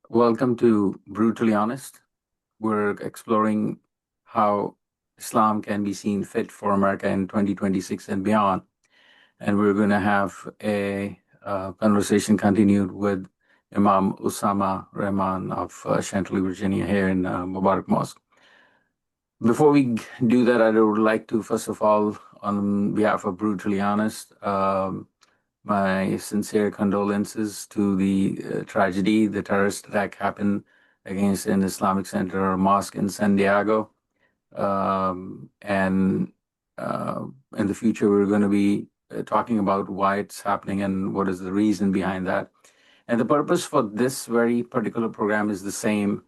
Welcome to Brutally Honest. We're exploring how Islam can be seen fit for America in 2026 and beyond. And we're going to have a conversation continued with Imam Usama Rahman of Chantilly, Virginia, here in Mubarak Mosque. Before we do that, I would like to, first of all, on behalf of Brutally Honest, my sincere condolences to the tragedy. The terrorist attack happened against an Islamic center or mosque in San Diego. And in the future, we're going to be talking about why it's happening and what is the reason behind that. And the purpose for this very particular program is the same,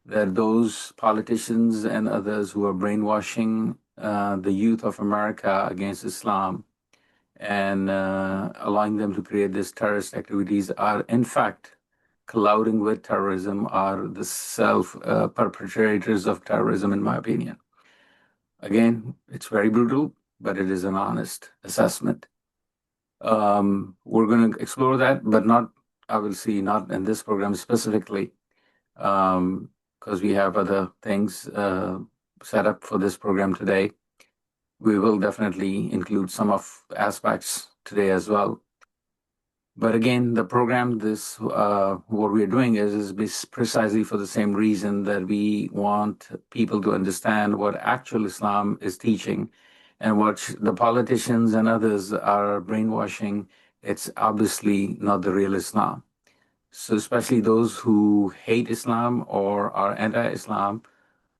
that those politicians and others who are brainwashing the youth of America against Islam and allowing them to create these terrorist activities are, in fact, colluding with terrorism, are the self perpetrators of terrorism, in my opinion. Again, it's very brutal, but it is an honest assessment. We're going to explore that, but not, I will see, not in this program specifically, because we have other things set up for this program today. We will definitely include some of aspects today as well. But again, the program, what we're doing is precisely for the same reason, that we want people to understand what actual Islam is teaching, and what the politicians and others are brainwashing. It's obviously not the real Islam. So especially those who hate Islam or are anti-Islam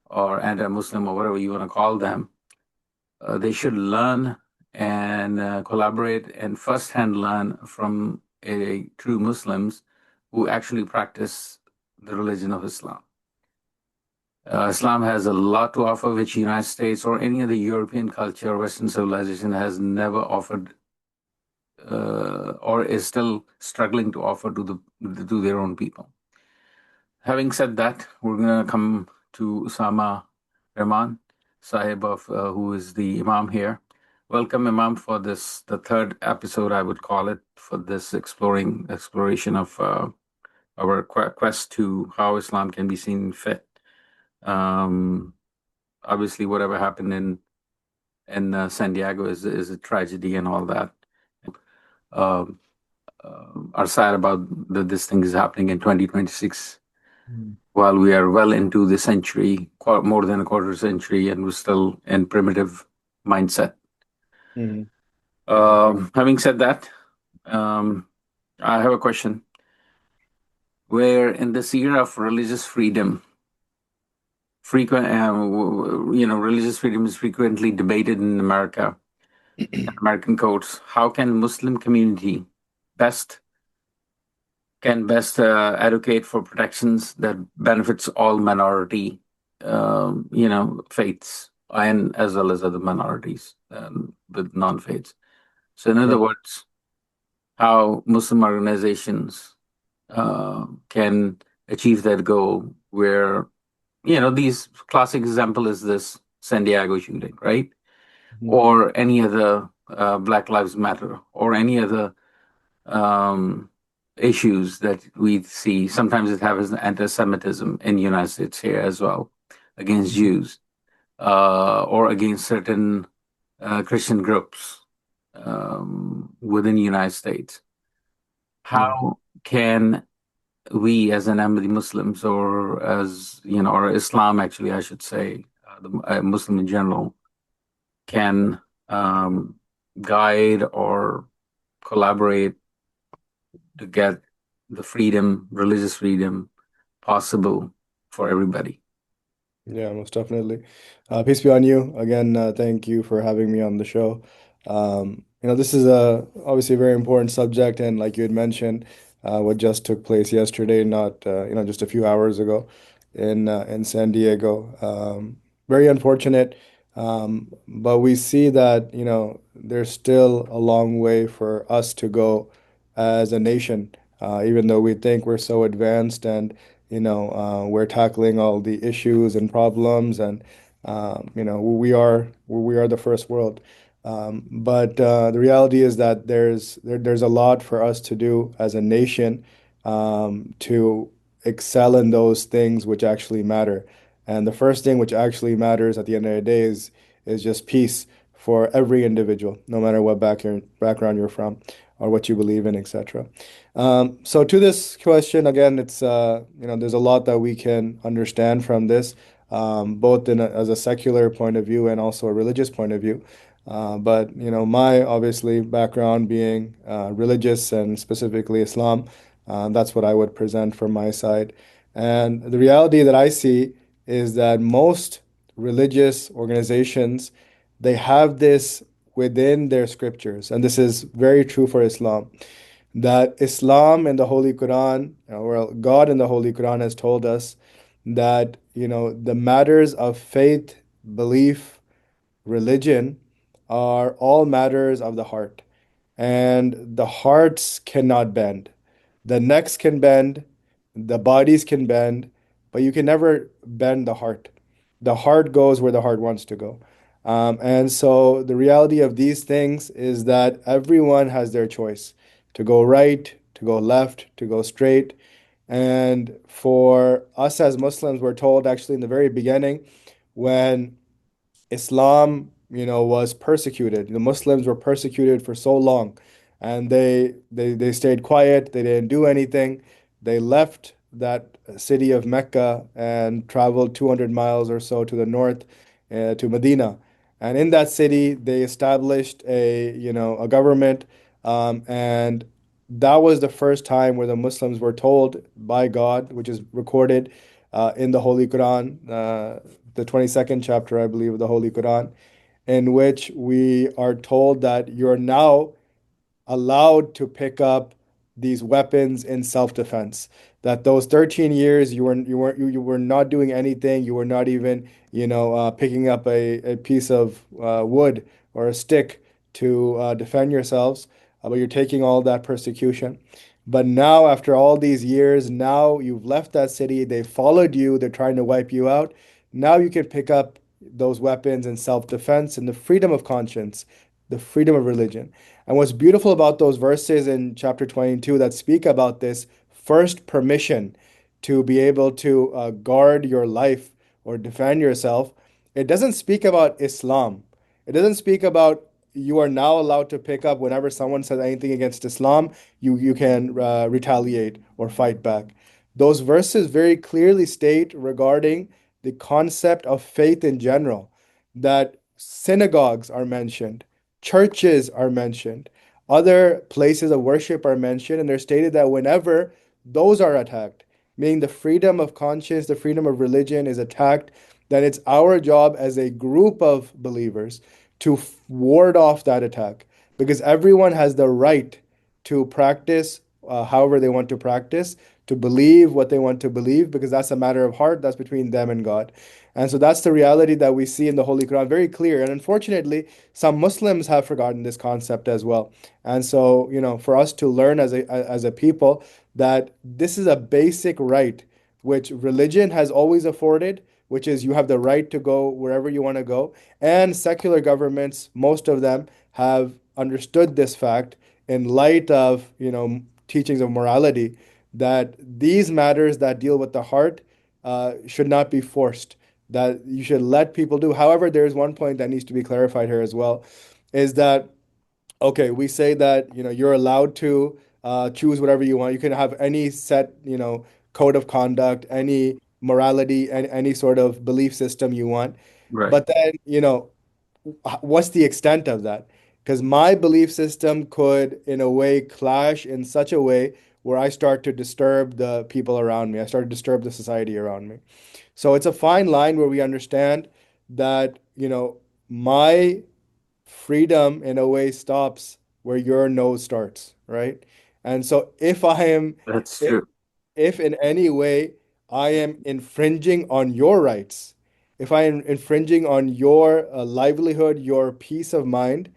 or anti-Muslim or whatever you want to call them, they should learn and collaborate and firsthand learn from true Muslims who actually practice the religion of Islam. Islam has a lot to offer, which the United States or any other European culture or Western civilization has never offered, or is still struggling to offer to their own people. Having said that, we're going to come to Usama Rahman Sahib, who is the Imam here. Welcome, Imam, for this, the third episode, I would call it, for this exploration of our quest to how Islam can be seen fit. Um, Obviously, whatever happened in San Diego is a tragedy and all that. Um, are sad about that this thing is happening in 2026, while we are well into the century, more than a quarter century, and we're still in primitive mindset. Mhm. Having said that, um, I have a question. Where in this era of religious freedom, religious freedom is frequently debated in America, American courts. How can Muslim community best advocate for protections that benefits all minority, faiths, and as well as other minorities with non-faiths. So, in other Right. words, how Muslim organizations can achieve that goal, where these classic example is this San Diego shooting, right? Mhm. Or any other Black Lives Matter, or any other um, issues that we see. Sometimes it happens anti-Semitism in the United States here as well, against Jews, or against certain Christian groups within the United States. Yeah. How can we, as an Ahmadi Muslims, or as or Islam, actually, I should say, Muslim in general, can um, guide or collaborate to get the freedom, religious freedom, possible for everybody. Yeah, most definitely. Peace be on you. Again, thank you for having me on the show. This is obviously a very important subject, and like you had mentioned, what just took place yesterday, not just a few hours ago in San Diego. Very unfortunate, but we see that, there's still a long way for us to go as a nation, even though we think we're so advanced and we're tackling all the issues and problems, and we are the first world. But the reality is that there's a lot for us to do as a nation to excel in those things which actually matter. And the first thing which actually matters at the end of the day is just peace for every individual, no matter what background you're from or what you believe in, etc. So to this question, again, it's there's a lot that we can understand from this, both as a secular point of view and also a religious point of view. But my obviously background being religious and specifically Islam, that's what I would present from my side. And the reality that I see is that most religious organizations, they have this within their scriptures, and this is very true for Islam, that Islam and the Holy Quran, or God in the Holy Quran has told us that, the matters of faith, belief, religion are all matters of the heart, and the hearts cannot bend. The necks can bend, the bodies can bend, but you can never bend the heart. The heart goes where the heart wants to go. And so the reality of these things is that everyone has their choice to go right, to go left, to go straight. And for us as Muslims, we're told actually in the very beginning when Islam, was persecuted. The Muslims were persecuted for so long, and they stayed quiet. They didn't do anything. They left that city of Mecca and traveled 200 miles or so to the north, to Medina. And in that city, they established a government, and that was the first time where the Muslims were told by God, which is recorded in the Holy Quran, the 22nd chapter, I believe, of the Holy Quran, in which we are told that you're now allowed to pick up these weapons in self-defense. That those 13 years you were not doing anything. You were not even picking up a piece of wood or a stick to defend yourselves, but you're taking all that persecution. But now, after all these years, now you've left that city. They followed you. They're trying to wipe you out. Now you can pick up those weapons in self-defense and the freedom of conscience, the freedom of religion. And what's beautiful about those verses in chapter 22 that speak about this first permission to be able to guard your life or defend yourself, it doesn't speak about Islam. It doesn't speak about you are now allowed to pick up whenever someone says anything against Islam, you can retaliate or fight back. Those verses very clearly state regarding the concept of faith in general, that synagogues are mentioned, churches are mentioned, other places of worship are mentioned, and they're stated that whenever those are attacked, meaning the freedom of conscience, the freedom of religion is attacked, then it's our job as a group of believers to ward off that attack, because everyone has the right to practice however they want to practice, to believe what they want to believe, because that's a matter of heart, that's between them and God. And so that's the reality that we see in the Holy Quran, very clear. And unfortunately, some Muslims have forgotten this concept as well. And so, for us to learn as a people that this is a basic right which religion has always afforded, which is you have the right to go wherever you want to go. And secular governments, most of them have understood this fact in light of, teachings of morality, that these matters that deal with the heart should not be forced, that you should let people do. However, there is one point that needs to be clarified here as well, is that, okay, we say that, you're allowed to choose whatever you want. You can have any set, code of conduct, any morality, and any sort of belief system you want. Right. But then, what's the extent of that? Because my belief system could, in a way, clash in such a way where I start to disturb the people around me. I start to disturb the society around me. So it's a fine line where we understand that, my freedom in a way stops where your nose starts, right? And so That's if, true. if in any way I am infringing on your rights, if I am infringing on your livelihood, your peace of mind,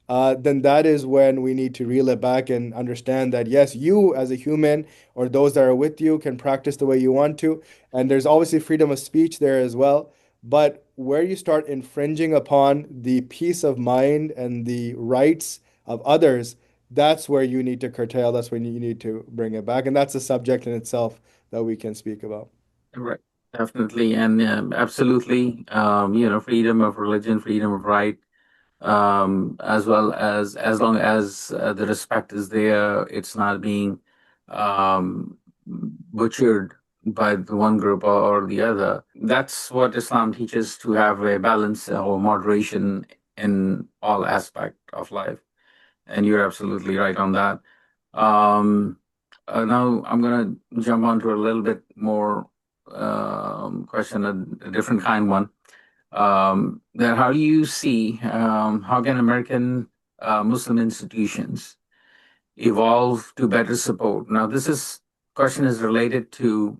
then that is when we need to reel it back and understand that, yes, you as a human or those that are with you can practice the way you want to. And there's obviously freedom of speech there as well. But where you start infringing upon the peace of mind and the rights of others, that's where you need to curtail. That's when you need to bring it back. And that's a subject in itself that we can speak about. Right. Definitely. And absolutely, freedom of religion, freedom of right, as well as long as the respect is there, it's not being butchered by the one group or the other. That's what Islam teaches, to have a balance or moderation in all aspect of life. And you're absolutely right on that. Um, Now I'm gonna jump onto a little bit more question, a different kind one. That how do you see, how can American Muslim institutions evolve to better support? Now, this is question is related to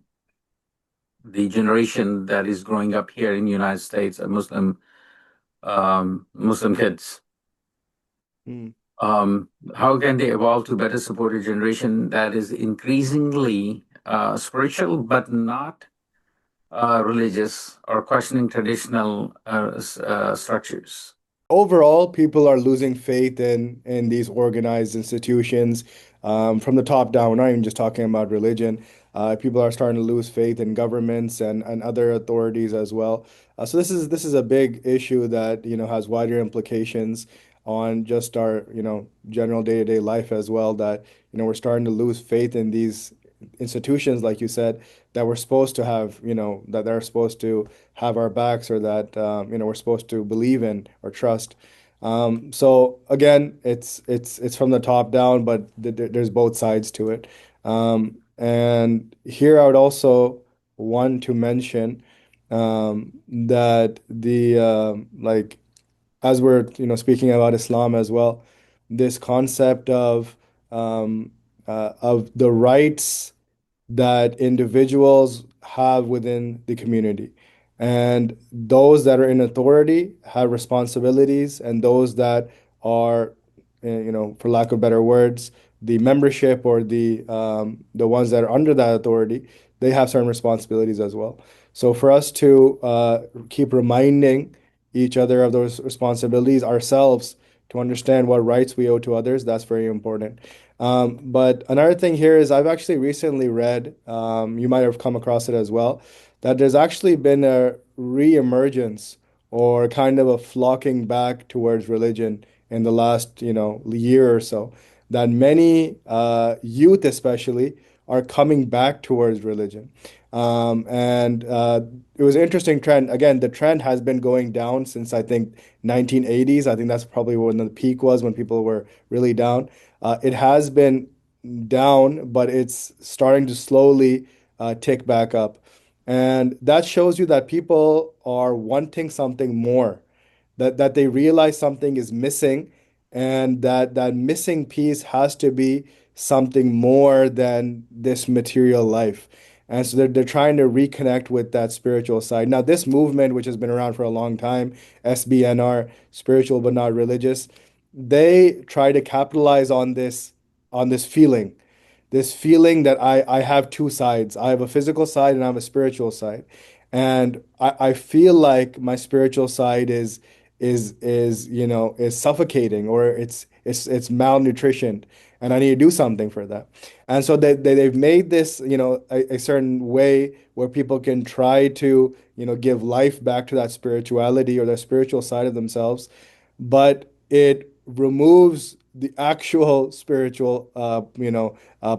the generation that is growing up here in the United States, Muslim kids. Mm. How can they evolve to better support a generation that is increasingly spiritual but not religious or questioning traditional structures? Overall, people are losing faith in these organized institutions from the top down. We're not even just talking about religion. People are starting to lose faith in governments and other authorities as well. So this is a big issue that has wider implications on just our general day-to-day life as well. That we're starting to lose faith in these institutions, like you said, that we're supposed to have, that they're supposed to have our backs, or that we're supposed to believe in or trust. So again, it's from the top down, but there's both sides to it. And here I would also want to mention that the like as we're speaking about Islam as well, this concept of the rights that individuals have within the community. And those that are in authority have responsibilities, and those that are, for lack of better words, the membership, or the ones that are under that authority, they have certain responsibilities as well. So for us to keep reminding each other of those responsibilities ourselves, to understand what rights we owe to others, that's very important. But another thing here is I've actually recently read, you might have come across it as well, that there's actually been a re-emergence, or kind of a flocking back towards religion in the last, year or so. That many youth, especially, are coming back towards religion. And it was an interesting trend. Again, the trend has been going down since, I think, 1980s. I think that's probably when the peak was, when people were really down. It has been down, but it's starting to slowly tick back up. And that shows you that people are wanting something more, that they realize something is missing, and that missing piece has to be something more than this material life. And so they're trying to reconnect with that spiritual side. Now, this movement, which has been around for a long time, SBNR, spiritual but not religious, they try to capitalize on this feeling, that I have two sides. I have a physical side and I have a spiritual side. And I feel like my spiritual side is suffocating, or it's malnutrition, and I need to do something for that. And so they've made this, a certain way where people can try to, give life back to that spirituality or that spiritual side of themselves, but it removes the actual spiritual,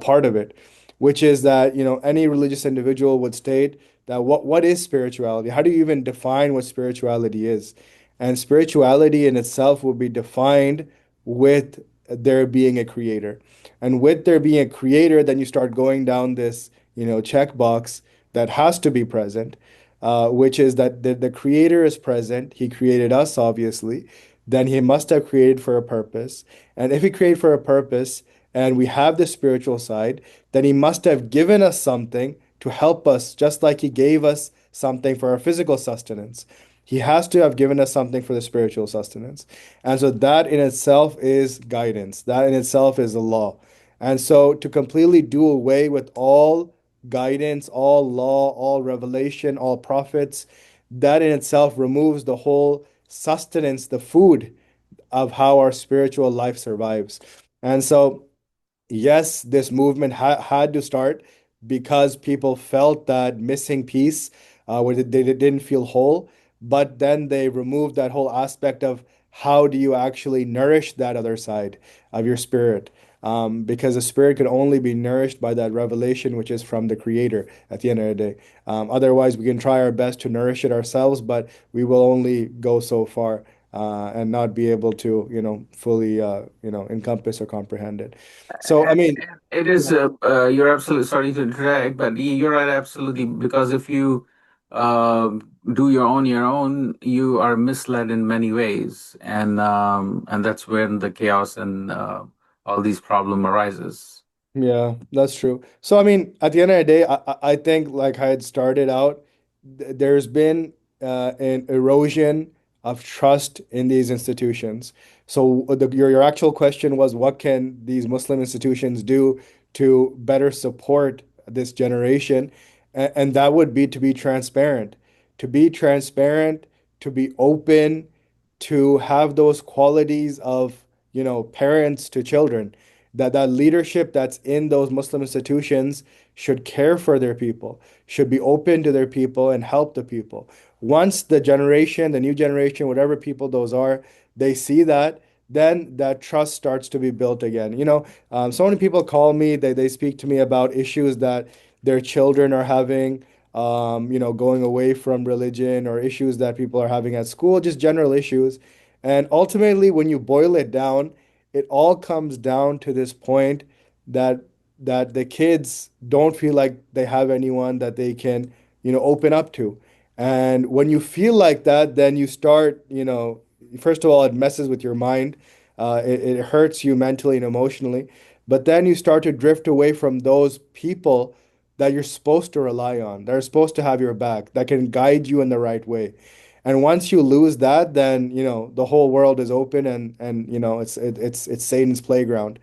part of it, which is that, any religious individual would state that what is spirituality? How do you even define what spirituality is? And spirituality in itself will be defined with there being a creator. And with there being a creator, then you start going down this, checkbox that has to be present, which is that the creator is present. He created us, obviously. Then he must have created for a purpose. And if he created for a purpose, and we have the spiritual side, then he must have given us something to help us, just like he gave us something for our physical sustenance. He has to have given us something for the spiritual sustenance. And so that in itself is guidance. That in itself is a law. And so to completely do away with all guidance, all law, all revelation, all prophets, that in itself removes the whole sustenance, the food of how our spiritual life survives. And so yes, this movement had to start because people felt that missing piece where they didn't feel whole. But then they removed that whole aspect of how do you actually nourish that other side of your spirit. Because the spirit can only be nourished by that revelation, which is from the Creator at the end of the day. Otherwise, we can try our best to nourish it ourselves, but we will only go so far and not be able to, fully, encompass or comprehend it. So, I mean, And it is, you're absolutely, sorry to interrupt, but you're right, absolutely, because if you do your own, you are misled in many ways, and that's when the chaos and all these problem arises. yeah, that's true. So, I mean, at the end of the day, I think like I had started out, there's been an erosion of trust in these institutions. So, your actual question was, what can these Muslim institutions do to better support this generation? And that would be to be transparent, to be open, to have those qualities of, parents to children that leadership that's in those Muslim institutions should care for their people, should be open to their people and help the people. Once the new generation, whatever people those are, they see that, then that trust starts to be built again. So many people call me, they speak to me about issues that their children are having, going away from religion or issues that people are having at school, just general issues. And ultimately, when you boil it down, it all comes down to this point that the kids don't feel like they have anyone that they can, open up to. And when you feel like that, then you start, first of all, it messes with your mind. It hurts you mentally and emotionally. But then you start to drift away from those people that you're supposed to rely on, that are supposed to have your back, that can guide you in the right way. And once you lose that, then the whole world is open, and it's Satan's playground.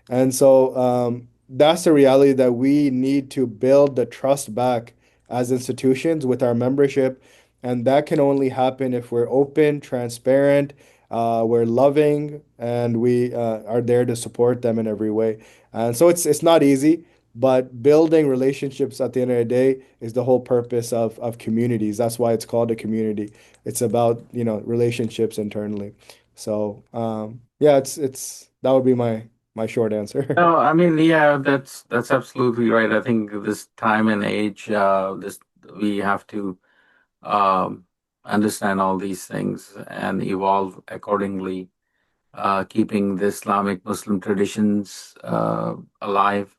And so that's the reality that we need to build the trust back as institutions with our membership, and that can only happen if we're open, transparent, we're loving, and we are there to support them in every way. And so it's not easy. But building relationships at the end of the day is the whole purpose of communities. That's why it's called a community. It's about, relationships internally. So, yeah, it's that would be my short answer. No, I mean, yeah, that's absolutely right. I think this time and age, this we have to um, understand all these things and evolve accordingly, keeping the Islamic Muslim traditions alive,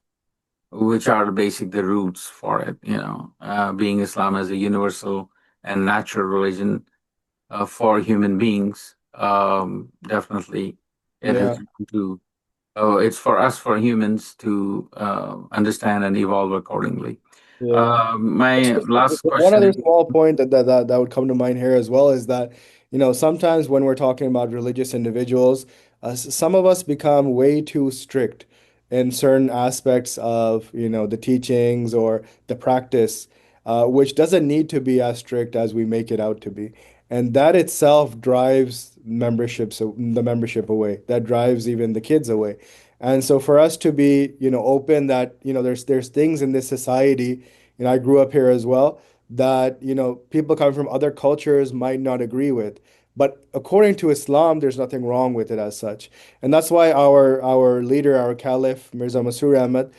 which are the roots for it, being Islam as a universal and natural religion for human beings. Definitely, it Yeah, has to, it's for us, for humans, to understand and evolve accordingly. yeah. My last One question other is, small point that would come to mind here as well is that, sometimes when we're talking about religious individuals, some of us become way too strict in certain aspects of, the teachings or the practice, which doesn't need to be as strict as we make it out to be. And that itself drives the membership away. That drives even the kids away. And so for us to be, open that, there's things in this society, I grew up here as well, that, people coming from other cultures might not agree with. But according to Islam, there's nothing wrong with it as such. And that's why our leader, our Caliph, Mirza Masroor Ahmad,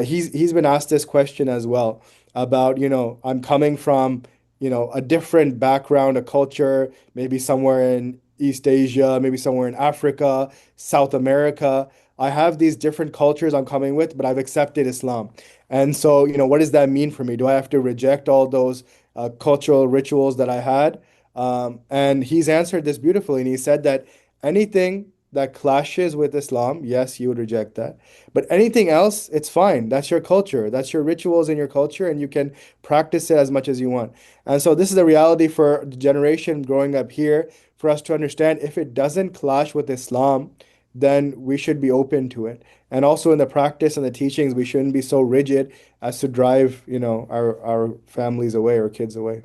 he's been asked this question as well about, I'm coming from, a different background, a culture, maybe somewhere in East Asia, maybe somewhere in Africa, South America. I have these different cultures I'm coming with, but I've accepted Islam. And so, what does that mean for me? Do I have to reject all those cultural rituals that I had? And he's answered this beautifully. And he said that anything that clashes with Islam, yes, you would reject that. But anything else, it's fine. That's your culture. That's your rituals in your culture, and you can practice it as much as you want. And so, this is the reality for the generation growing up here for us to understand if it doesn't clash with Islam, then we should be open to it. And also in the practice and the teachings, we shouldn't be so rigid as to drive, our families away or kids away.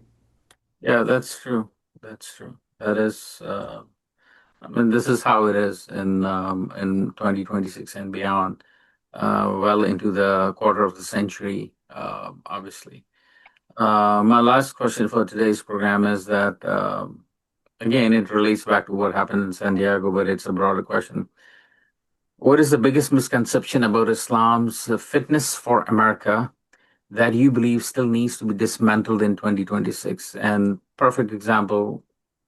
yeah, that's true. That's true. That is, I mean, this is how it is in 2026 and beyond. well into the quarter of the century, obviously. My last question for today's program is that, again, it relates back to what happened in San Diego, but it's a broader question. What is the biggest misconception about Islam's fitness for America that you believe still needs to be dismantled in 2026? And perfect example,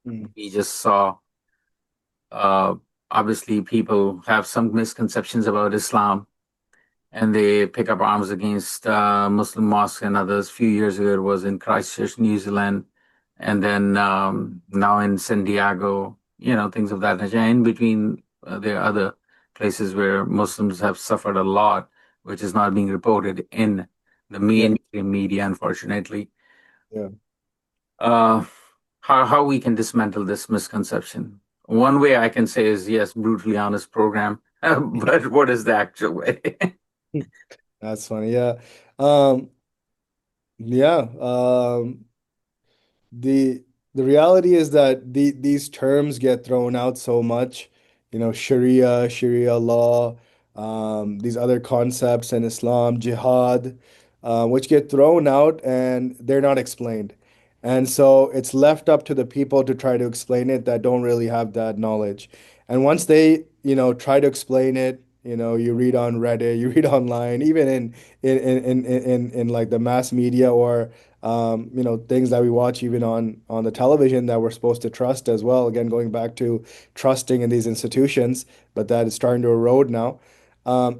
Mm. we just saw, uh, obviously, people have some misconceptions about Islam and they pick up arms against Muslim mosques and others. A few years ago, it was in Christchurch, New Zealand, and then now in San Diego, things of that nature. In between, there are other places where Muslims have suffered a lot, which is not being reported in the Yeah, mainstream media, unfortunately. yeah. Uh, how we can dismantle this misconception? One way I can say is yes, brutally honest program, but what is the actual way? That's funny. Yeah. Um, yeah. The the reality is that these terms get thrown out so much, Sharia law, these other concepts in Islam, jihad, which get thrown out and they're not explained. And so it's left up to the people to try to explain it that don't really have that knowledge. And once they, try to explain it, you read on Reddit, you read online, even in like the mass media or things that we watch even on the television that we're supposed to trust as well. Again, going back to trusting in these institutions, but that is starting to erode now.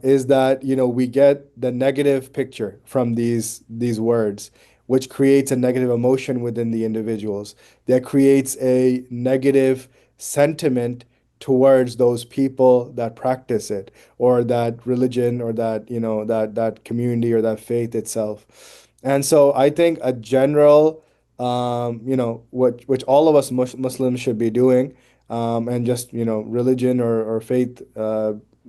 Is that we get the negative picture from these words, which creates a negative emotion within the individuals. That creates a negative sentiment towards those people that practice it or that religion or that that community or that faith itself. And so I think a general, which all of us Muslims should be doing, and just, religion or faith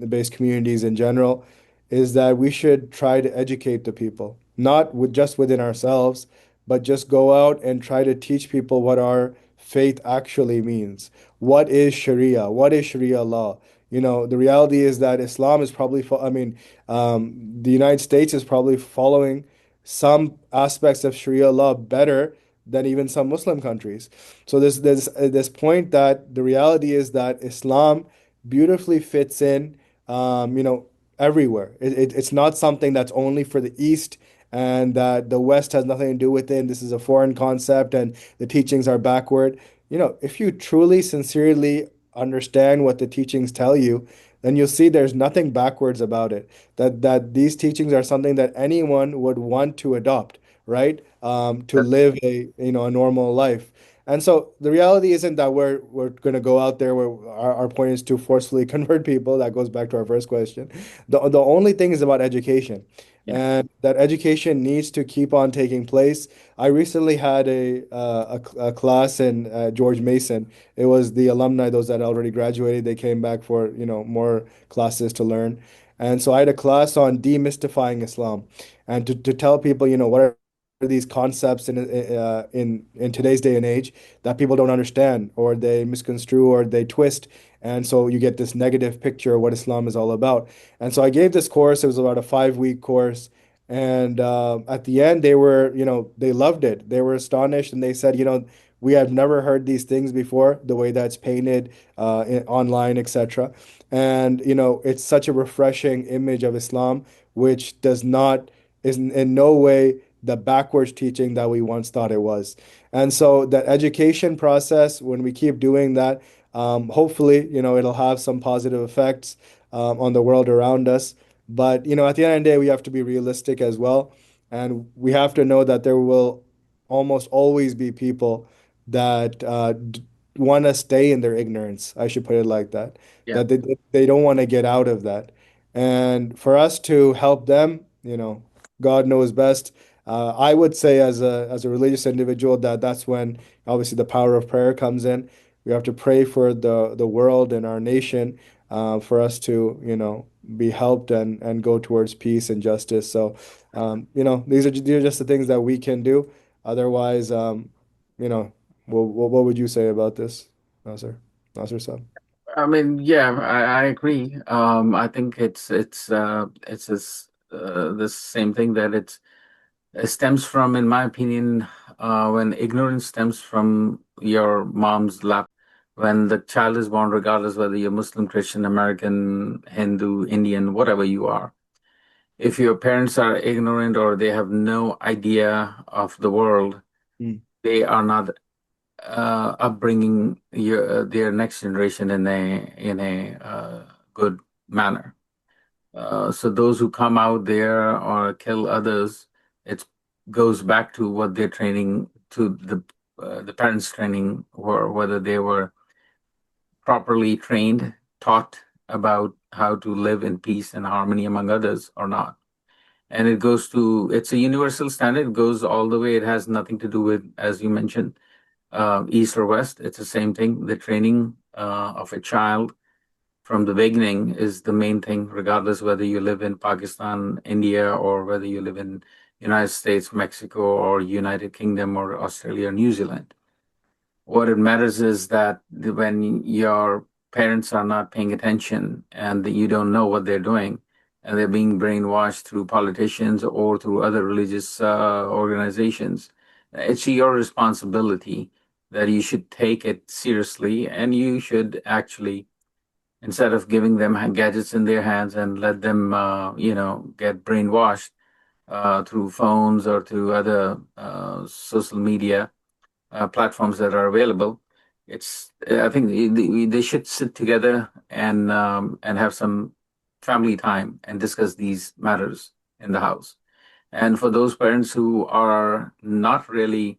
based communities in general, is that we should try to educate the people, not just within ourselves, but just go out and try to teach people what our faith actually means. What is Sharia? What is Sharia law? The reality is that Islam is probably, the United States is probably following some aspects of Sharia law better than even some Muslim countries. So there's this point that the reality is that Islam beautifully fits in, everywhere. It's not something that's only for the East and that the West has nothing to do with it. This is a foreign concept and the teachings are backward. If you truly, sincerely understand what the teachings tell you, then you'll see there's nothing backwards about it. That these teachings are something that anyone would want to adopt, right? To live a normal life. And so the reality isn't that we're going to go out there where our point is to forcefully convert people. That goes back to our first question. The only thing is about education, Yeah. and that education needs to keep on taking place. I recently had a class in George Mason. It was the alumni, those that already graduated. They came back for more classes to learn, and so I had a class on demystifying Islam, and to tell people what are these concepts in today's day and age that people don't understand or they misconstrue or they twist, and so you get this negative picture of what Islam is all about. And so I gave this course. It was about a 5 week course. And at the end, they loved it. They were astonished and they said, we have never heard these things before, the way that's painted online, etc. And, it's such a refreshing image of Islam, which is in no way the backwards teaching that we once thought it was. And so that education process, when we keep doing that, hopefully, it'll have some positive effects on the world around us. But, at the end of the day, we have to be realistic as well. And we have to know that there will almost always be people that want to stay in their ignorance. I should put it like that, Yeah. that they don't want to get out of that. And for us to help them, God knows best. I would say as a religious individual that that's when obviously the power of prayer comes in. We have to pray for the world and our nation for us to, be helped and go towards peace and justice. So, these are just the things that we can do. Otherwise, you know, what would you say about this, Nasser? Nasser Sab? I mean, yeah, I agree. I think it's the same thing that it stems from, in my opinion, when ignorance stems from your mom's lap. When the child is born, regardless whether you're Muslim, Christian, American, Hindu, Indian, whatever you are, if your parents are ignorant or they have no idea of the world, Mm, they are not upbringing their next generation in a good manner. So those who come out there or kill others, it goes back to what they're training to the parents' training, or whether they were properly trained, taught about how to live in peace and harmony among others or not. And it's a universal standard. It goes all the way. It has nothing to do with, as you mentioned, East or West. It's the same thing. The training of a child from the beginning is the main thing, regardless whether you live in Pakistan, India, or whether you live in United States, Mexico, or United Kingdom, or Australia, or New Zealand. What it matters is that when your parents are not paying attention and that you don't know what they're doing, and they're being brainwashed through politicians or through other religious organizations, it's your responsibility that you should take it seriously, and you should actually, instead of giving them gadgets in their hands and let them, get brainwashed through phones or through other social media platforms that are available. I think they should sit together and have some family time and discuss these matters in the house. And for those parents who are not really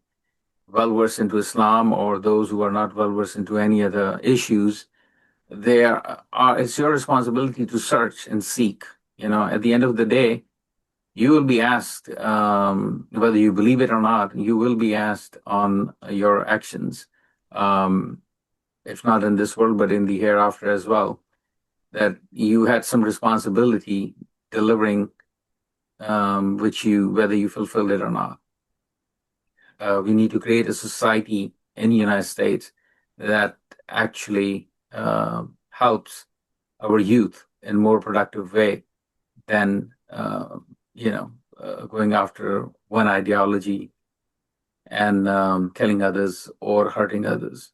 well versed into Islam, or those who are not well versed into any other issues, it's your responsibility to search and seek. At the end of the day, you will be asked, whether you believe it or not, you will be asked on your actions, um, if not in this world, but in the hereafter as well, that you had some responsibility delivering, whether you fulfilled it or not. We need to create a society in the United States that actually helps our youth in more productive way than going after one ideology and killing others or hurting others.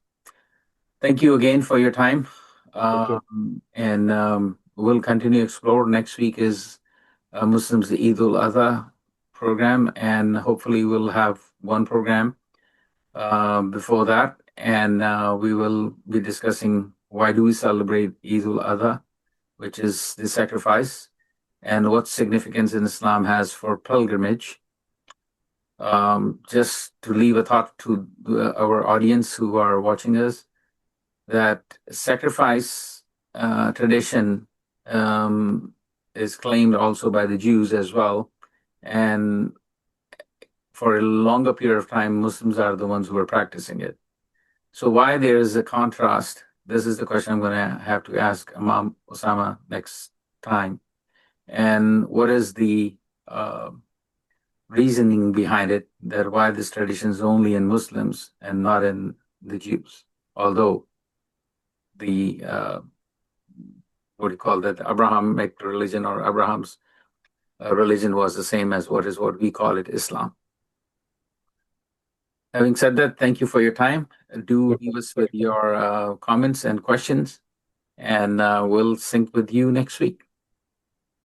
Thank you again for your time. thank you. And we'll continue to explore. Next week is Muslims Eid al-Adha program, and hopefully we'll have one program before that. And we will be discussing why do we celebrate Eid al-Adha, which is the sacrifice, and what significance in Islam has for pilgrimage. Just to leave a thought to our audience who are watching us, that sacrifice tradition is claimed also by the Jews as well. And for a longer period of time, Muslims are the ones who are practicing it. So why there is a contrast? This is the question I'm going to have to ask Imam Osama next time. And what is the reasoning behind it, that why this tradition is only in Muslims and not in the Jews? Although the what do you call that, Abrahamic religion, or Abraham's religion, was the same as what we call it, Islam. Having said that, thank you for your time. Do leave us with your comments and questions, and we'll sync with you next week.